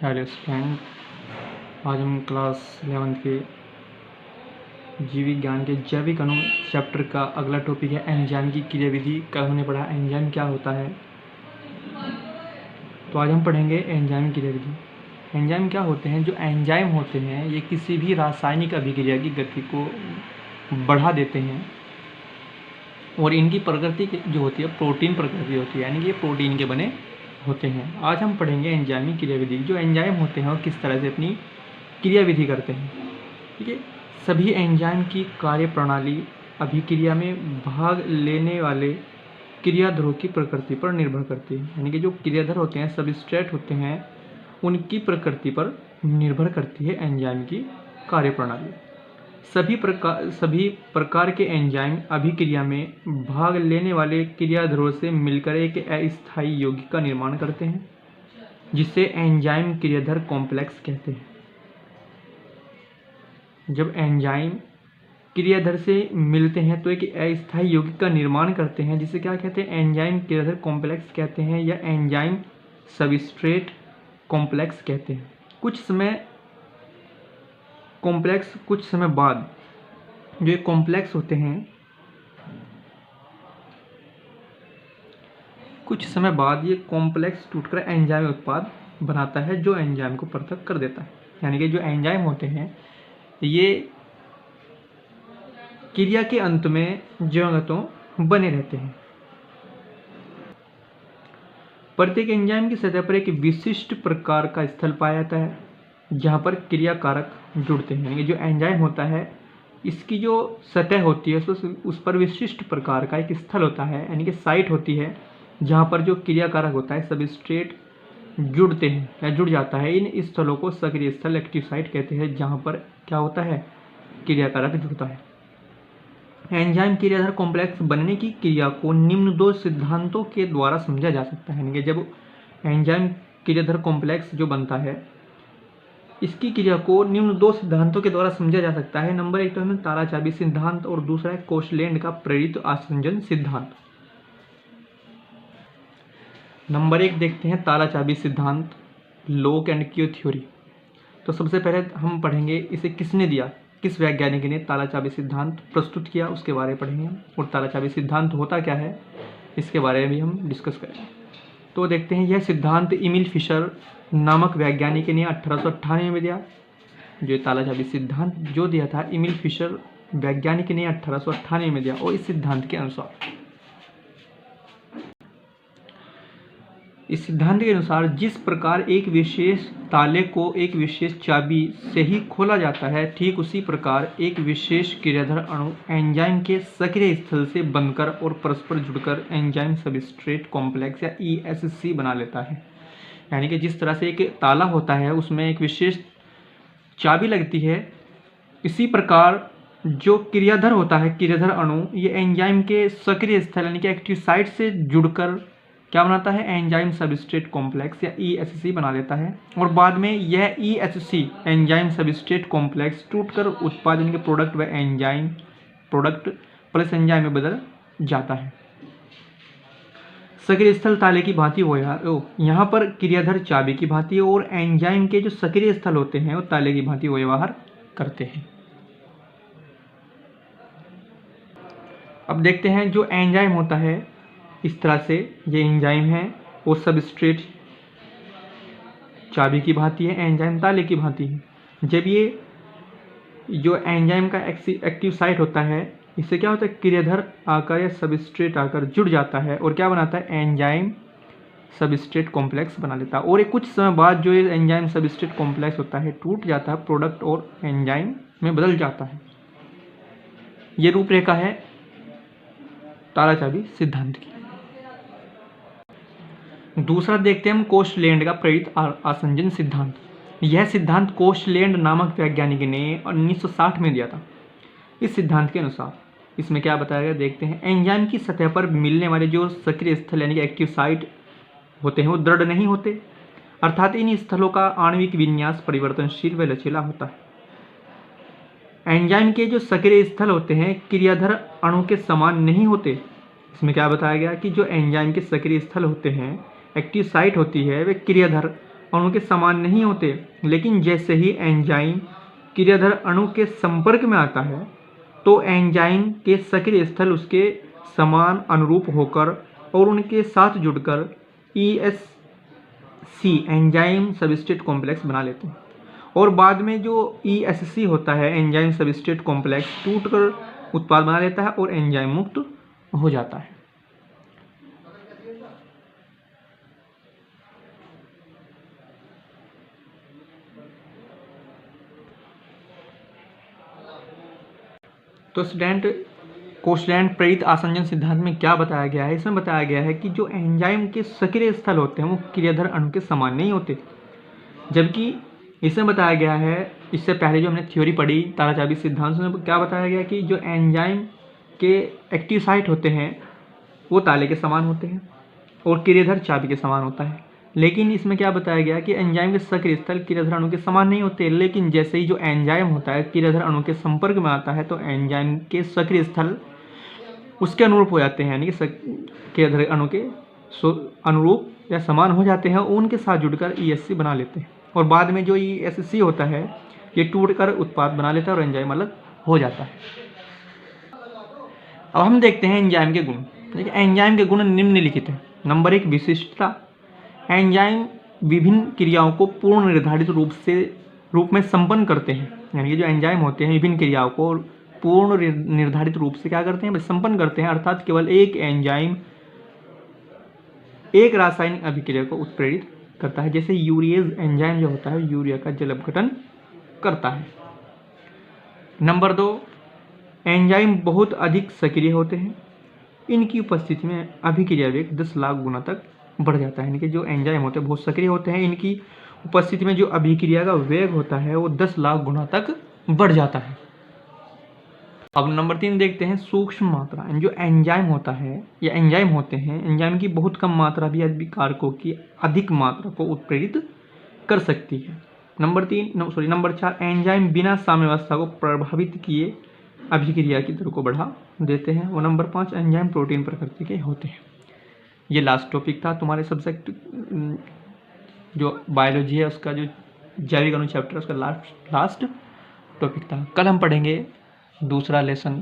Hello student, आज हम class 11 के जीव विज्ञान के जैविक अणु चैप्टर का अगला टॉपिक है एंजाइम की क्रियाविधि। कल हमने पढ़ा एंजाइम क्या होता है, तो आज हम पढ़ेंगे एंजाइम की क्रियाविधि। एंजाइम क्या होते हैं? जो एंजाइम होते हैं ये किसी भी रासायनिक अभिक्रिया की गति को बढ़ा देते हैं और इनकी प्रकृति जो होती है प्रोटीन प्रकृति होती है, यानी कि ये प्रोटीन के बने होते हैं। आज हम पढ़ेंगे एंजाइमी क्रियाविधि। जो एंजाइम होते हैं वो किस तरह से अपनी क्रियाविधि करते हैं। ठीक है, सभी एंजाइम की कार्य प्रणाली अभिक्रिया में भाग लेने वाले क्रियाधरों की प्रकृति पर निर्भर करती है, यानी कि जो क्रियाधर होते हैं सबस्ट्रेट होते हैं उनकी प्रकृति पर निर्भर करती है एंजाइम की कार्य प्रणाली। सभी प्रकार के एंजाइम अभिक्रिया में भाग लेने वाले क्रियाधरों से मिलकर एक अस्थायी यौगिक का निर्माण करते हैं, जिसे एंजाइम क्रियाधर कॉम्प्लेक्स कहते हैं। जब एंजाइम क्रियाधर से मिलते हैं तो एक अस्थायी यौगिक का निर्माण करते हैं, जिसे क्या कहते हैं? एंजाइम क्रियाधर कॉम्प्लेक्स कहते हैं या एंजाइम सबस्ट्रेट कॉम्प्लेक्स कहते हैं। कुछ समय बाद जो ये कॉम्प्लेक्स होते हैं, कुछ समय बाद ये कॉम्प्लेक्स टूटकर एंजाइम उत्पाद बनाता है जो एंजाइम को पृथक कर देता है। यानी कि जो एंजाइम होते हैं ये क्रिया के अंत में जैवतों बने रहते हैं। प्रत्येक एंजाइम की सतह पर एक विशिष्ट प्रकार का स्थल पाया जाता है जहाँ पर क्रिया कारक जुड़ते हैं। यानी कि जो एंजाइम होता है इसकी जो सतह होती है उस पर विशिष्ट प्रकार का एक स्थल होता है, यानी कि साइट होती है जहाँ पर जो क्रिया कारक होता है सबस्ट्रेट जुड़ते हैं या जुड़ जाता है। इन स्थलों को सक्रिय स्थल एक्टिव साइट कहते हैं, जहाँ पर क्या होता है? क्रिया कारक जुड़ता है। एंजाइम क्रियाधर कॉम्प्लेक्स बनने की क्रिया को निम्न दो सिद्धांतों के द्वारा समझा जा सकता है। यानी कि जब एंजाइम क्रियाधर कॉम्प्लेक्स जो बनता है इसकी क्रिया को निम्न दो सिद्धांतों के द्वारा समझा जा सकता है। नंबर एक तो है ताला-चाबी सिद्धांत और दूसरा है कोशलैंड का प्रेरित आसंजन सिद्धांत। नंबर एक देखते हैं ताला-चाबी सिद्धांत, लॉक एंड की थ्योरी। तो सबसे पहले हम पढ़ेंगे इसे किसने दिया, किस वैज्ञानिक ने ताला-चाबी सिद्धांत प्रस्तुत किया, उसके बारे में पढ़ेंगे हम। और ताला-चाबी सिद्धांत होता क्या है इसके बारे में भी हम डिस्कस करेंगे। तो देखते हैं, यह सिद्धांत एमिल फिशर नामक वैज्ञानिक ने 1898 में दिया। जो ताला-चाबी सिद्धांत जो दिया था एमिल फिशर वैज्ञानिक ने 1898 में दिया। और इस सिद्धांत के अनुसार जिस प्रकार एक विशेष ताले को एक विशेष चाबी से ही खोला जाता है, ठीक उसी प्रकार एक विशेष क्रियाधर अणु एंजाइम के सक्रिय स्थल से बनकर और परस्पर जुड़कर एंजाइम सबस्ट्रेट कॉम्प्लेक्स या ESC बना लेता है। यानी कि जिस तरह से एक ताला होता है उसमें एक विशेष चाबी लगती है, इसी प्रकार जो क्रियाधर होता है क्रियाधर अणु ये एंजाइम के सक्रिय स्थल यानी कि एक्टिव साइट से जुड़कर क्या बनाता है? एंजाइम सबस्ट्रेट कॉम्प्लेक्स या ESC बना लेता है। और बाद में यह ESC एंजाइम सबस्ट्रेट कॉम्प्लेक्स टूटकर उत्पादन के प्रोडक्ट व एंजाइम प्रोडक्ट प्लस एंजाइम में बदल जाता है। सक्रिय स्थल ताले की भांति हो यहाँ पर क्रियाधर चाबी की भांति और एंजाइम के जो सक्रिय स्थल होते हैं वो ताले की भांति व्यवहार करते हैं। अब देखते हैं जो एंजाइम होता है इस तरह से ये एंजाइम है वो सबस्ट्रेट चाबी की भांति है, एंजाइम ताले की भांति है। जब ये जो एंजाइम का एक्टिव साइट होता है इससे क्या होता है? क्रियाधर आकर या सबस्ट्रेट आकर जुड़ जाता है और क्या बनाता है? एंजाइम सबस्ट्रेट कॉम्प्लेक्स बना लेता है। और एक कुछ समय बाद जो ये एंजाइम सबस्ट्रेट कॉम्प्लेक्स होता है टूट जाता है, प्रोडक्ट और एंजाइम में बदल जाता है। ये रूपरेखा है ताला-चाबी सिद्धांत की। दूसरा देखते हैं हम कोशलैंड का प्रेरित आसंजन सिद्धांत। यह सिद्धांत कोशलैंड नामक वैज्ञानिक ने 1960 में दिया था। इस सिद्धांत के अनुसार इसमें क्या बताया गया देखते हैं, एंजाइम की सतह पर मिलने वाले जो सक्रिय स्थल यानी कि एक्टिव साइट होते हैं वो दृढ़ नहीं होते, अर्थात इन स्थलों का आणविक विन्यास परिवर्तनशील व लचीला होता है। एंजाइम के जो सक्रिय स्थल होते हैं क्रियाधर अणु के समान नहीं होते। इसमें क्या बताया गया कि जो एंजाइम के सक्रिय स्थल होते हैं एक्टिव साइट होती है वे क्रियाधर अणु के समान नहीं होते, लेकिन जैसे ही एंजाइम क्रियाधार अणु के संपर्क में आता है तो एंजाइम के सक्रिय स्थल उसके समान अनुरूप होकर और उनके साथ जुड़कर ESC एंजाइम सबस्ट्रेट कॉम्प्लेक्स बना लेते हैं, और बाद में जो ESC होता है एंजाइम सबस्ट्रेट कॉम्प्लेक्स टूटकर उत्पाद बना लेता है और एंजाइम मुक्त हो जाता है। तो स्टूडेंट कोस्टलैंड प्रेरित आसंजन सिद्धांत में क्या बताया गया है? इसमें बताया गया है कि जो एंजाइम के सक्रिय स्थल होते हैं वो क्रियाधार अणु के समान नहीं होते, जबकि इसमें बताया गया है, इससे पहले जो हमने थ्योरी पढ़ी ताराचाबी सिद्धांत में क्या बताया गया कि जो एंजाइम के एक्टिव साइट होते हैं वो ताले के समान होते हैं और क्रियाधार चाबी के समान होता है। लेकिन इसमें क्या बताया गया कि एंजाइम के सक्रिय स्थल क्रियाधार अणु के समान नहीं होते, लेकिन जैसे ही जो एंजाइम होता है क्रियाधार अणु के संपर्क में आता है तो एंजाइम के सक्रिय स्थल उसके अनुरूप हो जाते हैं, यानी कि क्रियाधार अणु के अनुरूप या समान हो जाते हैं, उनके साथ जुड़कर ESC बना लेते हैं, और बाद में जो ESC होता है ये टूटकर उत्पाद बना लेता है और एंजाइम अलग हो जाता है। अब हम देखते हैं एंजाइम के गुण। देखिए एंजाइम के गुण निम्नलिखित हैं। नंबर 1, विशिष्टता। एंजाइम विभिन्न क्रियाओं को पूर्ण निर्धारित रूप में संपन्न करते हैं, यानी कि जो एंजाइम होते हैं विभिन्न क्रियाओं को पूर्ण निर्धारित रूप से क्या करते हैं, संपन्न करते हैं, अर्थात केवल एक एंजाइम एक रासायनिक अभिक्रिया को उत्प्रेरित करता है। जैसे यूरिएज एंजाइम जो होता है यूरिया का जल अपघटन करता है। नंबर 2, एंजाइम बहुत अधिक सक्रिय होते हैं। इनकी उपस्थिति में अभिक्रिया वेग 10 लाख गुना तक बढ़ जाता है, यानी कि जो एंजाइम होते हैं बहुत सक्रिय होते हैं, इनकी उपस्थिति में जो अभिक्रिया का वेग होता है वो 10 लाख गुना तक बढ़ जाता है। अब नंबर 3 देखते हैं सूक्ष्म मात्रा। जो एंजाइम होता है या एंजाइम होते हैं, एंजाइम की बहुत कम मात्रा भी अभिकारकों की अधिक मात्रा को उत्प्रेरित कर सकती है। नंबर 4, एंजाइम बिना साम्यावस्था को प्रभावित किए अभिक्रिया की दर को बढ़ा देते हैं। और नंबर 5, एंजाइम प्रोटीन प्रकृति के होते हैं। ये लास्ट टॉपिक था तुम्हारे सब्जेक्ट जो बायोलॉजी है उसका, जो जैविक अणु चैप्टर उसका लास्ट टॉपिक था। कल हम पढ़ेंगे दूसरा लेसन